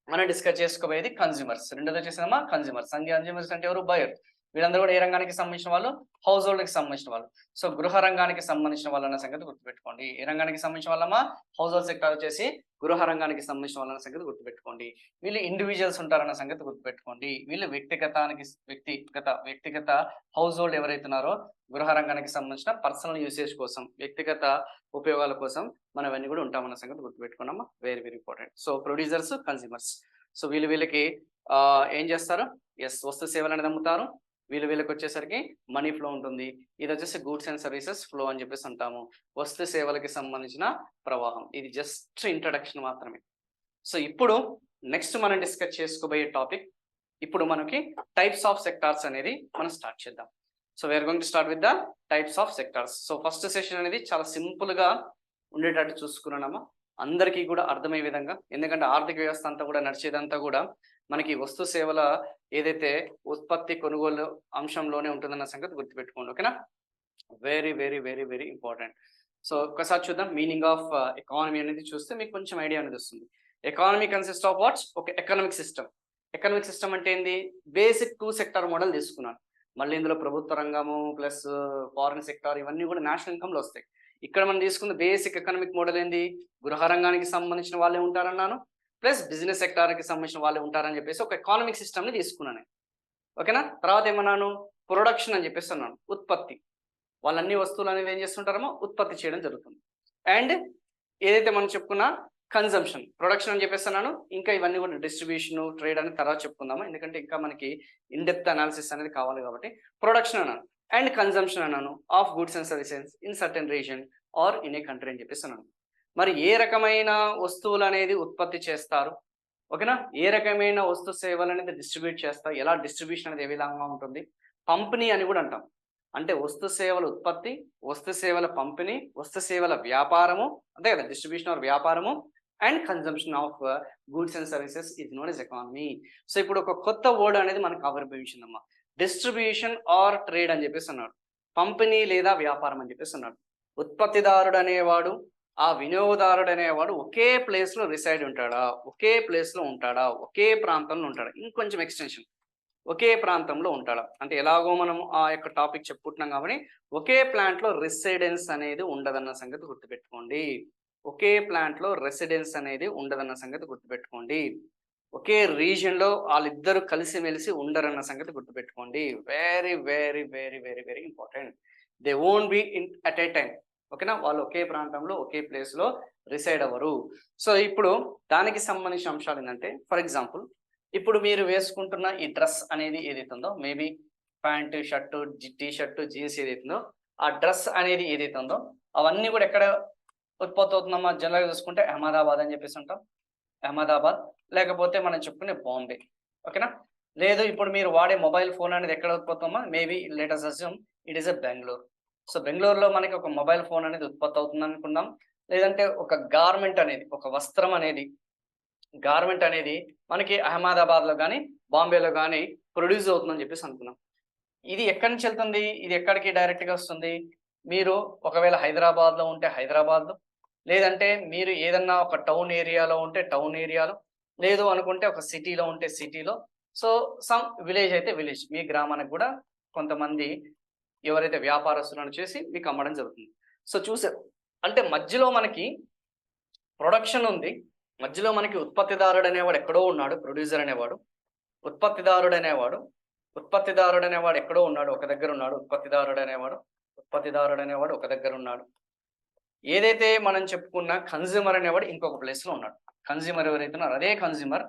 మనం డిస్కస్ చేసుకోబోయేది కన్జ్యూమర్స్. రెండోది వచ్చేసి కన్జ్యూమర్స్. కన్జ్యూమర్స్ అంటే ఎవరు? బయర్. వీళ్ళందరూ కూడా ఏ రంగానికి సంబంధించిన వాళ్ళు? హౌస్ హోల్డ్కి సంబంధించిన వాళ్ళు. సో గృహ రంగానికి సంబంధించిన వాళ్ళు అన్న సంగతి గుర్తుపెట్టుకోండి. ఏ రంగానికి సంబంధించిన వాళ్ళమ్మా? హౌస్ హోల్డ్ సెక్టార్ వచ్చేసి గృహ రంగానికి సంబంధించిన వాళ్ళన్న సంగతి గుర్తుపెట్టుకోండి. వీళ్ళు ఇండివిజువల్స్ ఉంటారన్న సంగతి గుర్తుపెట్టుకోండి. వీళ్ళు వ్యక్తిగత హౌస్ హోల్డ్ ఎవరైతున్నారో గృహ రంగానికి సంబంధించిన పర్సనల్ యూసేజ్ కోసం, వ్యక్తిగత ఉపయోగాల కోసం మనం అవన్నీ కూడా ఉంటామన్న సంగతి గుర్తుపెట్టుకున్నామా. Very very important. So producers, consumers. So వీళ్ళకి ఏం చేస్తారు? వస్తు సేవలు అనేది అమ్ముతారు. వీళ్ళకి వచ్చేసరికి మనీ ఫ్లో ఉంటుంది. ఇది వచ్చేసి గూడ్స్ అండ్ సర్వీసెస్ ఫ్లో అని చెప్పేసి అంటాము. వస్తు సేవలకి సంబంధించిన ప్రవాహం. ఇది జస్ట్ ఇంట్రడక్షన్ మాత్రమే. సో ఇప్పుడు నెక్స్ట్ మనం డిస్కస్ చేసుకోబోయే టాపిక్, ఇప్పుడు మనకి టైప్స్ ఆఫ్ సెక్టార్స్ అనేది మనం స్టార్ట్ చేద్దాం. So we're going to start with the types of sectors. So first session అనేది చాలా సింపుల్ గా ఉండేటట్టు చూసుకున్నామా, అందరికీ కూడా అర్థమయ్యే విధంగా. ఎందుకంటే ఆర్థిక వ్యవస్థ అంతా కూడా నడిచేదంతా కూడా మనకి వస్తు సేవల ఏదైతే ఉత్పత్తి కొనుగోలు అంశంలోనే ఉంటుందన్న సంగతి గుర్తుపెట్టుకోండి, ఓకేనా. Very very very very important. So ఒకసారి చూద్దాం. మీనింగ్ ఆఫ్ ఎకానమీ అనేది చూస్తే మీకు కొంచెం ఐడియా అనేది వస్తుంది. Economy consist of what's? ఒక ఎకనామిక్ సిస్టమ్. ఎకనామిక్ సిస్టమ్ అంటే ఏంది? బేసిక్ 2 సెక్టార్ మోడల్ తీసుకున్నాను. మళ్ళీ ఇందులో ప్రభుత్వ రంగము ప్లస్ ఫారిన్ సెక్టార్ ఇవన్నీ కూడా నేషనల్ ఇన్కమ్లో వస్తాయి. ఇక్కడ మనం తీసుకున్న బేసిక్ ఎకనామిక్ మోడల్ ఏంది? గృహ రంగానికి సంబంధించిన వాళ్ళే ఉంటారన్నాను, ప్లస్ బిజినెస్ సెక్టార్కి సంబంధించిన వాళ్ళే ఉంటారని చెప్పేసి ఒక ఎకానమిక్ సిస్టమ్ని తీసుకున్నాను, ఓకేనా. తర్వాత ఏమన్నాను? ప్రొడక్షన్ అని చెప్పేసి అన్నాను, ఉత్పత్తి. వాళ్ళన్ని వస్తువులు అనేది ఏం చేస్తుంటారమో ఉత్పత్తి చేయడం జరుగుతుంది. అండ్ ఏదైతే మనం చెప్పుకున్న కన్జంప్షన్, ప్రొడక్షన్ అని చెప్పేసి అన్నాను. ఇంకా ఇవన్నీ కూడా డిస్ట్రిబ్యూషన్, ట్రేడ్ అని తర్వాత చెప్పుకుందాము, ఎందుకంటే ఇంకా మనకి ఇన్ డెప్త్ అనాలిసిస్ అనేది కావాలి కాబట్టి. ప్రొడక్షన్ అన్నాను అండ్ కన్జంప్షన్ అన్నాను of goods and services in certain region or in a country అని చెప్పేసి అన్నాను. మరి ఏ రకమైన వస్తువులు అనేది ఉత్పత్తి చేస్తారు, ఓకేనా, ఏ రకమైన వస్తు సేవలు అనేది డిస్ట్రిబ్యూట్ చేస్తారు, ఎలా డిస్ట్రిబ్యూషన్ అనేది ఏ విధంగా ఉంటుంది, పంపిణీ అని కూడా అంటాం. అంటే వస్తు సేవల ఉత్పత్తి, వస్తు సేవల పంపిణీ, వస్తు సేవల వ్యాపారము, అంతే కదా, డిస్ట్రిబ్యూషన్ ఆర్ వ్యాపారము, and consumption of goods and services is known as economy. So ఇప్పుడు ఒక కొత్త వర్డ్ అనేది మనకు ఆవిర్భవించిందమ్మా, డిస్ట్రిబ్యూషన్ ఆర్ ట్రేడ్ అని చెప్పేసి అన్నాడు. పంపిణీ లేదా వ్యాపారం అని చెప్పేసి అన్నాడు. ఉత్పత్తిదారుడు అనేవాడు, ఆ వినియోగదారుడు అనేవాడు ఒకే ప్లేస్లో రిసైడ్ ఉంటాడా, ఒకే ప్లేస్లో ఉంటాడా, ఒకే ప్రాంతంలో ఉంటాడా, ఇంకొంచెం ఎక్స్టెన్షన్, ఒకే ప్రాంతంలో ఉంటాడా అంటే ఎలాగో మనం ఆ యొక్క టాపిక్ చెప్పుకుంటున్నాం కాబట్టి ఒకే ప్లాంట్లో రెసిడెన్స్ అనేది ఉండదన్న సంగతి గుర్తుపెట్టుకోండి. ఒకే ప్లాంట్లో రెసిడెన్స్ అనేది ఉండదన్న సంగతి గుర్తుపెట్టుకోండి. ఒకే రీజియన్లో వాళ్ళిద్దరు కలిసిమెలిసి ఉండరన్న సంగతి గుర్తుపెట్టుకోండి. Very very very very very important. They won't be in at a time, ఓకేనా. వాళ్ళు ఒకే ప్రాంతంలో ఒకే ప్లేస్లో రిసైడ్ అవ్వరు. సో ఇప్పుడు దానికి సంబంధించిన అంశాలు ఏంటంటే, ఫర్ ఎగ్జాంపుల్ ఇప్పుడు మీరు వేసుకుంటున్న ఈ డ్రెస్ అనేది ఏదైతుందో, maybe pant, shirt, T shirt, jeans ఏదైతుందో, ఆ డ్రెస్ అనేది ఏదైతుందో అవన్నీ కూడా ఎక్కడ ఉత్పత్తి అవుతుందమ్మా? జనరల్గా చూసుకుంటే అహ్మదాబాద్ అని చెప్పేసి ఉంటాం, అహ్మదాబాద్, లేకపోతే మనం చెప్పుకునే బాంబే, ఓకేనా. లేదు ఇప్పుడు మీరు వాడే మొబైల్ ఫోన్ అనేది ఎక్కడ ఉత్పత్తి అమ్మా? Maybe let us assume it is a Bengaluru. So బెంగళూరులో మనకి ఒక మొబైల్ ఫోన్ అనేది ఉత్పత్తి అవుతుంది అనుకుందాం. లేదంటే ఒక గార్మెంట్ అనేది, ఒక వస్త్రం అనేది, గార్మెంట్ అనేది మనకి అహ్మదాబాద్‌లో గాని, బాంబేలో గాని ప్రొడ్యూస్ అవుతుందని చెప్పేసి అనుకున్నాం. ఇది ఎక్కడి నుంచి ఎళ్తుంది? ఇది ఎక్కడికి డైరెక్ట్‌గా వస్తుంది? మీరు ఒకవేళ హైదరాబాద్‌లో ఉంటే హైదరాబాద్‌లో, లేదంటే మీరు ఏదన్నా ఒక టౌన్ ఏరియాలో ఉంటే టౌన్ ఏరియాలో, లేదు అనుకుంటే ఒక సిటీలో ఉంటే సిటీలో. సో, సమ్ విలేజ్ అయితే విలేజ్. మీ గ్రామానికి గూడా కొంతమంది ఎవరైతే వ్యాపారస్తులను చేసి మీకు అమ్మడం జరుగుతుంది. సో, చూసారు. అంటే మధ్యలో మనకి ప్రొడక్షన్ ఉంది. మధ్యలో మనకి ఉత్పత్తిదారుడనేవాడు ఎక్కడో ఉన్నాడు. ప్రొడ్యూసర్ అనేవాడు. ఉత్పత్తిదారుడనేవాడు, ఉత్పత్తిదారుడనేవాడు ఎక్కడో ఉన్నాడు. ఒక దగ్గరున్నాడు. ఉత్పత్తిదారుడనేవాడు ఒక దగ్గరున్నాడు. ఏదైతే మనం చెప్పుకున్న కన్స్యూమర్ అనేవాడు ఇంకొక ప్లేస్‌లో ఉన్నాడు. కన్స్యూమర్ ఎవరైతే ఉన్నారో అదే కన్స్యూమర్,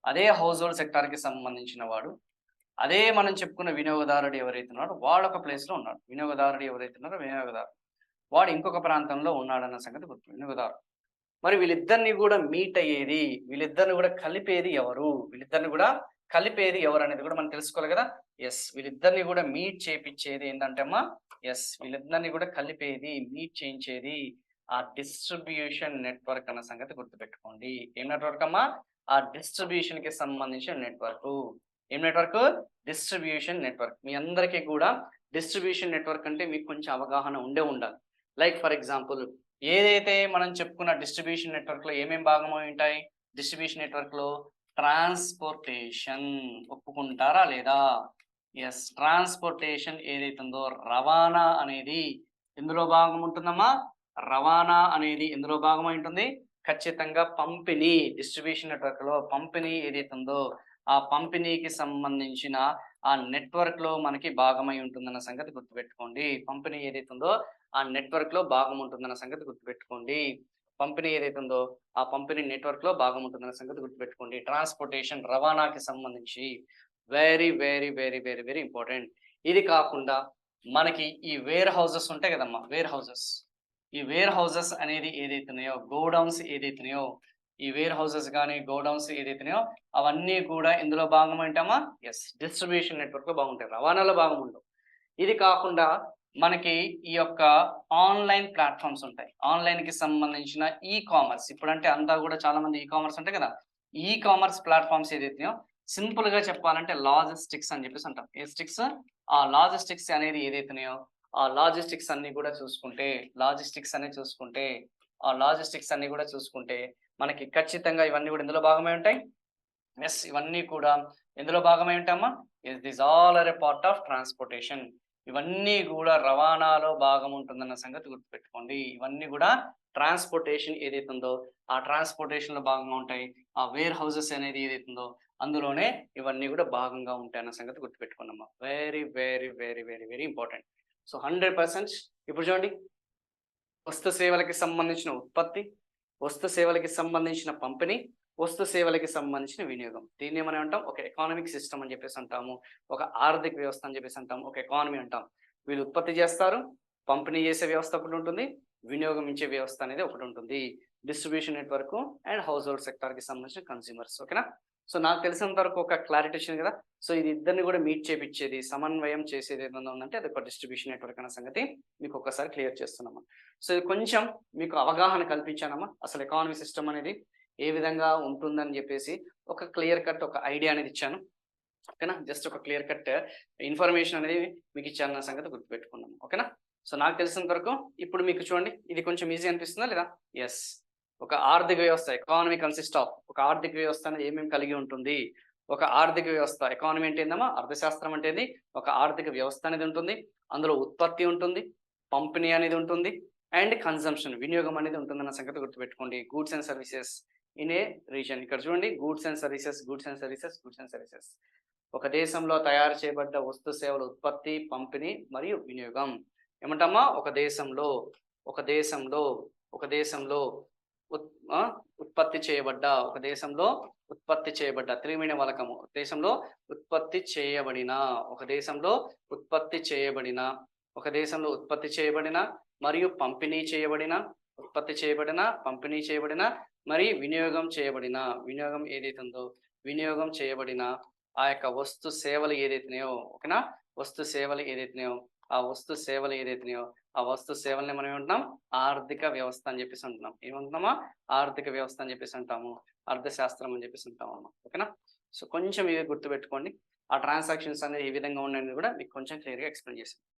అదే హౌస్ హోల్డ్ సెక్టార్‌కి సంబంధించిన వాడు. అదే మనం చెప్పుకున్న వినియోగదారుడు ఎవరైతే ఉన్నాడో వాడొక ప్లేస్‌లో ఉన్నాడు. వినియోగదారుడు ఎవరైతే ఉన్నారో వినియోగదారుడు. వాడు ఇంకొక ప్రాంతంలో ఉన్నాడన్న సంగతి గుర్తు. వినియోగదారుడు. మరి వీళ్ళిద్దరిని గూడా మీట్ అయ్యేది, వీళ్ళిద్దరిని గూడా కలిపేది ఎవరు? వీళ్ళిద్దరిని గూడా కలిపేది ఎవరనేది గూడా మనం తెలుసుకోవాలి గదా! వీళ్ళిద్దరిని గూడా మీట్ చేపిచ్చేది ఏందంటే అమ్మా, వీళ్ళిద్దరిని గూడా కలిపేది, మీట్ చేయించేది ఆ డిస్ట్రిబ్యూషన్ నెట్వర్క్ అన్న సంగతి గుర్తుపెట్టుకోండి. ఏం నెట్వర్క్ అమ్మా? ఆ డిస్ట్రిబ్యూషన్‌కి సంబంధించిన నెట్వర్కు. ఏం నెట్వర్కు? Distribution network. మీ అందరికీ కూడా డిస్ట్రిబ్యూషన్ నెట్వర్క్ అంటే మీకు కొంచెం అవగాహన ఉండే ఉండాలి. లైక్ ఫర్ ఎగ్జాంపుల్ ఏదైతే మనం చెప్పుకున్న డిస్ట్రిబ్యూషన్ నెట్వర్క్‌లో ఏమేం భాగమై ఉంటాయి? డిస్ట్రిబ్యూషన్ నెట్వర్క్‌లో ట్రాన్స్‌పోర్టేషన్ ఒప్పుకుంటారా లేదా? ట్రాన్స్‌పోర్టేషన్ ఏదైతే ఉందో రవాణా అనేది ఎందులో భాగం ఉంటుందమ్మా? రవాణా అనేది ఎందులో భాగమై ఉంటుంది? ఖచ్చితంగా పంపిణీ. డిస్ట్రిబ్యూషన్ నెట్వర్క్‌లో పంపిణీ ఏదైతే ఉందో, ఆ పంపిణీకి సంబంధించిన ఆ నెట్వర్క్‌లో మనకి భాగమై ఉంటుందన్న సంగతి గుర్తుపెట్టుకోండి. పంపిణీ ఏదైతే ఉందో ఆ నెట్వర్క్‌లో భాగం ఉంటుందన్న సంగతి గుర్తుపెట్టుకోండి. పంపిణీ ఏదైతే ఉందో, ఆ పంపిణీ నెట్వర్క్‌లో భాగం ఉంటుందన్న సంగతి గుర్తుపెట్టుకోండి. ట్రాన్స్‌పోర్టేషన్ రవాణాకి సంబంధించి very, very, very, very, very important. ఇది కాకుండా మనకి ఈ వేర్ హౌసెస్ ఉంటాయి కదమ్మా! Warehouses. ఈ వేర్ హౌసెస్ అనేది ఏదైతున్నాయో, గోడౌన్స్ ఏదైతున్నాయో, ఈ వేర్ హౌసెస్ గాని, గోడౌన్స్ ఏదైతున్నాయో అవన్నీ కూడా ఇందులో భాగమేంటమ్మా? డిస్ట్రిబ్యూషన్ నెట్వర్క్‌లో బాగుంటాయి. రవాణాలో భాగం ఉండవు. ఇది కాకుండా మనకి ఈ యొక్క ఆన్‌లైన్ ప్లాట్‌ఫార్మ్స్ ఉంటాయి. ఆన్‌లైన్‌కి సంబంధించిన కామర్స్ ఇప్పుడంటే అంతా గూడా చాలా మంది కామర్స్ ఉంటాయి కదా! కామర్స్ ప్లాట్‌ఫార్మ్స్ ఏదైతున్నాయో సింపుల్‌గా చెప్పాలంటే లాజిస్టిక్స్ అని జెప్పేసి అంటాం. ఏ స్టిక్స్? ఆ లాజిస్టిక్స్ అనేది ఏదైతున్నాయో, ఆ లాజిస్టిక్స్ అన్నీ గూడా చూసుకుంటే, లాజిస్టిక్స్ అన్నీ గూడా చూసుకుంటే మనకి ఖచ్చితంగా ఇవన్నీ గూడా ఇందులో భాగమై ఉంటాయి. ఇవన్నీ కూడా ఎందులో భాగమై ఉంటాయమ్మా? These all are a part of transportation. ఇవన్నీ గూడా రవాణాలో భాగం ఉంటుందన్న సంగతి గుర్తుపెట్టుకోండి. ఇవన్నీ గూడా ట్రాన్స్‌పోర్టేషన్ ఏదైతే ఉందో, ఆ ట్రాన్స్‌పోర్టేషన్‌లో భాగంగా ఉంటాయి. ఆ వేర్ హౌసెస్ అనేది ఏదైతే ఉందో, అందులోనే ఇవన్నీ గూడా భాగంగా ఉంటాయన్న సంగతి గుర్తుపెట్టుకోండమ్మా. Very, very, very, very, very important. So, 100% ఇప్పుడు చూడండి వస్తు సేవలకి సంబంధించిన ఉత్పత్తి, వస్తు సేవలకి సంబంధించిన పంపిణీ, వస్తు సేవలకి సంబంధించిన వినియోగం. దీన్నేమని అంటాం? ఒక ఎకానమిక్ సిస్టమ్ అని చెప్పేసి అంటాము. ఒక ఆర్థిక వ్యవస్థ అని చెప్పేసి అంటాం. ఒక ఎకానమీ అంటాం. వీళ్ళు ఉత్పత్తి చేస్తారు, పంపిణీ చేసే వ్యవస్థ ఒకటుంటుంది, వినియోగం ఇచ్చే వ్యవస్థ అనేది ఒకటుంటుంది. Distribution network and household సెక్టార్‌కి సంబంధించిన కన్స్యూమర్స్. ఓకేనా? సో, నాకు తెలిసినంత వరకు ఒక క్లారిటీ వచ్చింది కదా! సో, ఇది ఇద్దరిని కూడా మీట్ చేపిచ్చేది, సమన్వయం చేసేది ఏదన్నా ఉందంటే అది ఒక డిస్ట్రిబ్యూషన్ నెట్వర్క్ అన్న సంగతి మీకు ఒక్కసారి క్లియర్ చేస్తున్నాము. సో, ఇది కొంచెం మీకు అవగాహన కల్పించానమ్మా. అసలు ఎకానమీ సిస్టమ్ అనేది ఏ విధంగా ఉంటుందని జెప్పేసి ఒక క్లియర్ కట్ ఒక ఐడియా అనేది ఇచ్చాను. ఓకేనా? జస్ట్ ఒక క్లియర్ కట్ ఇన్ఫర్మేషన్ అనేది మీకు ఇచ్చానన్న సంగతి గుర్తుపెట్టుకున్నాము. ఓకేనా? సో, నాకు తెలిసినంత వరకు ఇప్పుడు మీకు చూడండి ఇది కొంచెం ఈజీ అనిపిస్తుందా లేదా? యెస్. ఒక ఆర్థిక వ్యవస్థ ఎకానమీ కన్సిస్ట్ ఆఫ్ ఒక ఆర్థిక వ్యవస్థ అనేది ఏమేమి కలిగి ఉంటుంది? ఒక ఆర్థిక వ్యవస్థ ఎకానమీ అంటే ఏందమ్మా? అర్థశాస్త్రం అంటే ఏంది? ఒక ఆర్థిక వ్యవస్థ అనేది ఉంటుంది. అందులో ఉత్పత్తి ఉంటుంది. పంపిణీ అనేది ఉంటుంది. అండ్ కన్జంప్షన్ వినియోగం అనేది ఉంటుందన్న సంగతి గుర్తుపెట్టుకోండి. Goods and services in a region. ఇక్కడ చూడండి goods and services, goods and services, goods and services. ఒక దేశంలో తయారు చేయబడ్డ వస్తు సేవల ఉత్పత్తి, పంపిణీ మరియు వినియోగం. ఏమంటామా? ఒక దేశంలో, ఒక దేశంలో ఉత్ ఉత్పత్తి చేయబడ్డ, ఒక దేశంలో ఉత్పత్తి చేయబడ్డ 3 మీనింగ్ వాలకము. దేశంలో ఉత్పత్తి చేయబడిన, ఒక దేశంలో ఉత్పత్తి చేయబడిన, ఒక దేశంలో ఉత్పత్తి చేయబడిన మరియు పంపిణీ చేయబడిన, ఉత్పత్తి చేయబడిన, పంపిణీ చేయబడిన మరియు వినియోగం చేయబడిన, వినియోగం ఏదైతే ఉందో వినియోగం చేయబడిన ఆ యొక్క వస్తు సేవలు ఏదైతున్నాయో ఓకేనా? వస్తు సేవలు ఏదైతున్నాయో, ఆ వస్తు సేవలు ఏదైతున్నాయో ఆ వస్తు సేవల్ని మనం ఏమంటున్నాం? ఆర్థిక వ్యవస్థ అని చెప్పేసి అంటున్నాం. ఏమంటున్నామా? ఆర్థిక వ్యవస్థ అని చెప్పేసి అంటాము. అర్థశాస్త్రం అని చెప్పేసి అంటాం అన్నమాట. ఓకేనా? సో కొంచెం ఇవి గుర్తుపెట్టుకోండి. ఆ ట్రాన్సాక్షన్స్ అనేవి ఏ విధంగా ఉన్నాయని కూడా మీకు కొంచెం క్లియర్‌గా ఎక్స్‌ప్లెయిన్ చేశాను.